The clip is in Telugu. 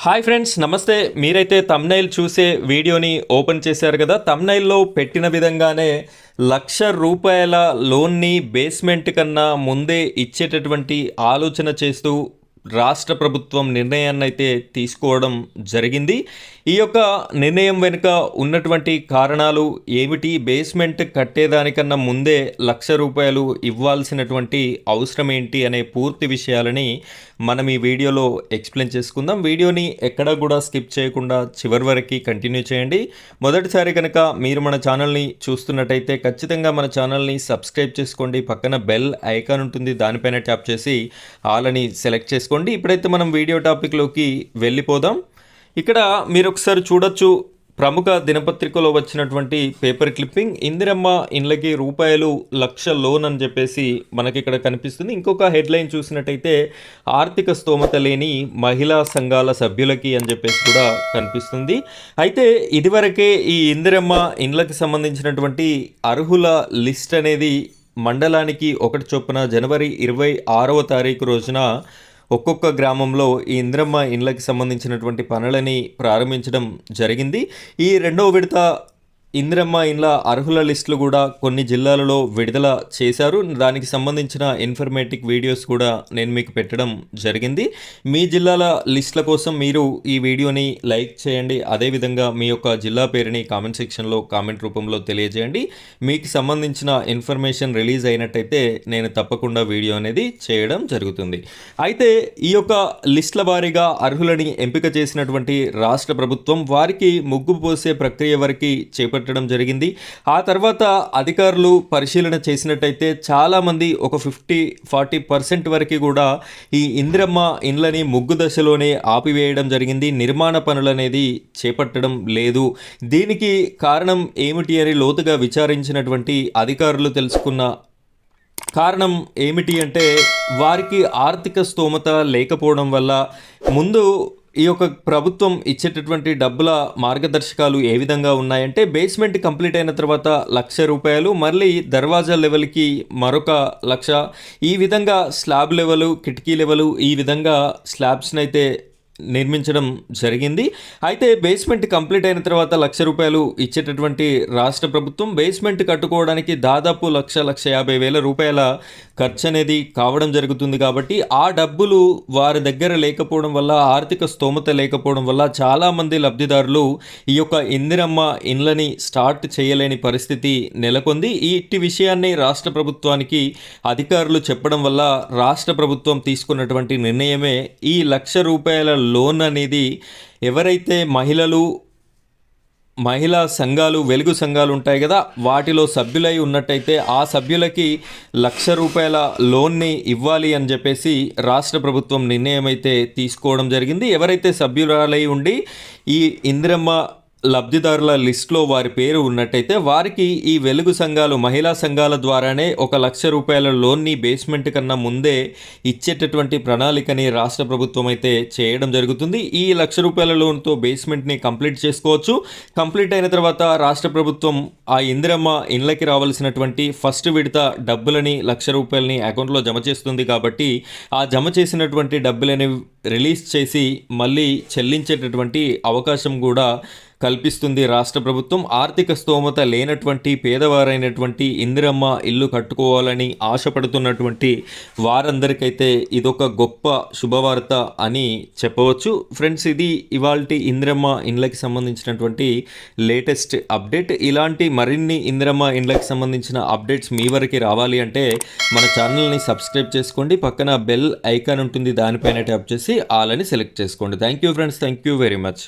హాయ్ ఫ్రెండ్స్, నమస్తే. మీరైతే తమ్నైల్ చూసే వీడియోని ఓపెన్ చేశారు కదా. తమ్నైల్లో పెట్టిన విధంగానే ₹1,00,000 లోన్ని బేస్మెంట్ కన్నా ముందే ఇచ్చేటటువంటి ఆలోచన చేస్తూ రాష్ట్ర ప్రభుత్వం నిర్ణయాన్ని అయితే తీసుకోవడం జరిగింది. ఈ యొక్క నిర్ణయం వెనుక ఉన్నటువంటి కారణాలు ఏమిటి, బేస్మెంట్ కట్టేదానికన్నా ముందే ₹1,00,000 ఇవ్వాల్సినటువంటి అవసరం ఏంటి అనే పూర్తి విషయాలని మనం ఈ వీడియోలో ఎక్స్ప్లెయిన్ చేసుకుందాం. వీడియోని ఎక్కడా కూడా స్కిప్ చేయకుండా చివరి వరకు కంటిన్యూ చేయండి. మొదటిసారి కనుక మీరు మన ఛానల్ని చూస్తున్నట్టయితే ఖచ్చితంగా మన ఛానల్ని సబ్స్క్రైబ్ చేసుకోండి. పక్కన బెల్ ఐకాన్ ఉంటుంది, దానిపైన ట్యాప్ చేసి ఆల్ అని సెలెక్ట్ చేసుకోండి. ఇప్పుడైతే మనం వీడియో టాపిక్లోకి వెళ్ళిపోదాం. ఇక్కడ మీరు ఒకసారి చూడొచ్చు, ప్రముఖ దినపత్రికలో వచ్చినటువంటి పేపర్ క్లిప్పింగ్. ఇందిరమ్మ ఇండ్లకి ₹1,00,000 లోన్ అని చెప్పేసి మనకి ఇక్కడ కనిపిస్తుంది. ఇంకొక హెడ్లైన్ చూసినట్టయితే ఆర్థిక స్తోమత లేని మహిళా సంఘాల సభ్యులకి అని చెప్పేసి కూడా కనిపిస్తుంది. అయితే ఇదివరకే ఈ ఇందిరమ్మ ఇండ్లకి సంబంధించినటువంటి అర్హుల లిస్ట్ అనేది మండలానికి 1 చొప్పున జనవరి 26వ తారీఖు రోజున ఒక్కొక్క గ్రామంలో ఈ ఇందిరమ్మ ఇండ్లకి సంబంధించినటువంటి పనులని ప్రారంభించడం జరిగింది. ఈ రెండవ విడత ఇందిరమ్మ ఇండ్ల అర్హుల లిస్టులు కూడా కొన్ని జిల్లాలలో విడుదల చేశారు. దానికి సంబంధించిన ఇన్ఫర్మేటివ్ వీడియోస్ కూడా నేను మీకు పెట్టడం జరిగింది. మీ జిల్లాల లిస్టుల కోసం మీరు ఈ వీడియోని లైక్ చేయండి. అదేవిధంగా మీ యొక్క జిల్లా పేరుని కామెంట్ సెక్షన్లో కామెంట్ రూపంలో తెలియజేయండి. మీకు సంబంధించిన ఇన్ఫర్మేషన్ రిలీజ్ అయినట్టయితే నేను తప్పకుండా వీడియో అనేది చేయడం జరుగుతుంది. అయితే ఈ యొక్క లిస్టుల వారీగా అర్హులని ఎంపిక చేసినటువంటి రాష్ట్ర ప్రభుత్వం వారికి ముగ్గు పోసే ప్రక్రియ వరకు చేపట్టింది జరిగింది. ఆ తర్వాత అధికారులు పరిశీలన చేసినట్టయితే చాలామంది ఒక 50-40% వరకు కూడా ఈ ఇందిరమ్మ ఇండ్లని ముగ్గు దశలోనే ఆపివేయడం జరిగింది. నిర్మాణ పనులు అనేది చేపట్టడం లేదు. దీనికి కారణం ఏమిటి అని లోతుగా విచారించినటువంటి అధికారులు తెలుసుకున్న కారణం ఏమిటి అంటే వారికి ఆర్థిక స్తోమత లేకపోవడం వల్ల ముందు ఈ యొక్క ప్రభుత్వం ఇచ్చేటటువంటి డబ్బుల మార్గదర్శకాలు ఏ విధంగా ఉన్నాయంటే బేస్మెంట్ కంప్లీట్ అయిన తర్వాత ₹1,00,000, మళ్ళీ దర్వాజా లెవెల్కి మరొక 1,00,000, ఈ విధంగా స్లాబ్ లెవెల్, కిటికీ లెవెల్, ఈ విధంగా స్లాబ్స్ని అయితే నిర్మించడం జరిగింది. అయితే బేస్మెంట్ కంప్లీట్ అయిన తర్వాత ₹1,00,000 ఇచ్చేటటువంటి రాష్ట్ర ప్రభుత్వం బేస్మెంట్ కట్టుకోవడానికి దాదాపు ₹1,50,000 ఖర్చు అనేది కావడం జరుగుతుంది. కాబట్టి ఆ డబ్బులు వారి దగ్గర లేకపోవడం వల్ల, ఆర్థిక స్తోమత లేకపోవడం వల్ల చాలామంది లబ్ధిదారులు ఈ యొక్క ఇందిరమ్మ ఇండ్లని స్టార్ట్ చేయలేని పరిస్థితి నెలకొంది. ఇట్టి విషయాన్ని రాష్ట్ర ప్రభుత్వానికి అధికారులు చెప్పడం వల్ల రాష్ట్ర ప్రభుత్వం తీసుకున్నటువంటి నిర్ణయమే ఈ ₹1,00,000 లోన్ అనేది ఎవరైతే మహిళా సంఘాలు, వెలుగు సంఘాలు ఉంటాయి కదా, వాటిలో సభ్యులై ఉన్నట్టయితే ఆ సభ్యులకి ₹1,00,000 లోన్ని ఇవ్వాలి అని చెప్పేసి రాష్ట్ర ప్రభుత్వం నిర్ణయం అయితే తీసుకోవడం జరిగింది. ఎవరైతే సభ్యురాలై ఉండి ఈ ఇందిరమ్మ లబ్ధిదారుల లిస్టులో వారి పేరు ఉన్నట్టయితే వారికి ఈ వెలుగు సంఘాలు, మహిళా సంఘాల ద్వారానే ఒక ₹1,00,000 లోన్ని బేస్మెంట్ కన్నా ముందే ఇచ్చేటటువంటి ప్రణాళికని రాష్ట్ర ప్రభుత్వం అయితే చేయడం జరుగుతుంది. ఈ ₹1,00,000 లోన్తో బేస్మెంట్ని కంప్లీట్ చేసుకోవచ్చు. కంప్లీట్ అయిన తర్వాత రాష్ట్ర ప్రభుత్వం ఆ ఇందిరమ్మ ఇండ్లకి రావాల్సినటువంటి ఫస్ట్ విడత డబ్బులని ₹1,00,000 అకౌంట్లో జమ చేస్తుంది. కాబట్టి ఆ జమ చేసినటువంటి డబ్బులని రిలీజ్ చేసి మళ్ళీ చెల్లించేటటువంటి అవకాశం కూడా కల్పిస్తుంది రాష్ట్ర ప్రభుత్వం. ఆర్థిక స్తోమత లేనటువంటి పేదవారైనటువంటి ఇందిరమ్మ ఇల్లు కట్టుకోవాలని ఆశపడుతున్నటువంటి వారందరికైతే ఇదొక గొప్ప శుభవార్త అని చెప్పవచ్చు. ఫ్రెండ్స్, ఇది ఇవాల్టి ఇందిరమ్మ ఇండ్లకి సంబంధించినటువంటి లేటెస్ట్ అప్డేట్. ఇలాంటి మరిన్ని ఇందిరమ్మ ఇండ్లకి సంబంధించిన అప్డేట్స్ మీ వరకు రావాలి అంటే మన ఛానల్ని సబ్స్క్రైబ్ చేసుకోండి. పక్కన బెల్ ఐకాన్ ఉంటుంది, దానిపైన ట్యాప్ చేసి ఆల్ అని సెలెక్ట్ చేసుకోండి. Thank you friends, thank you very much.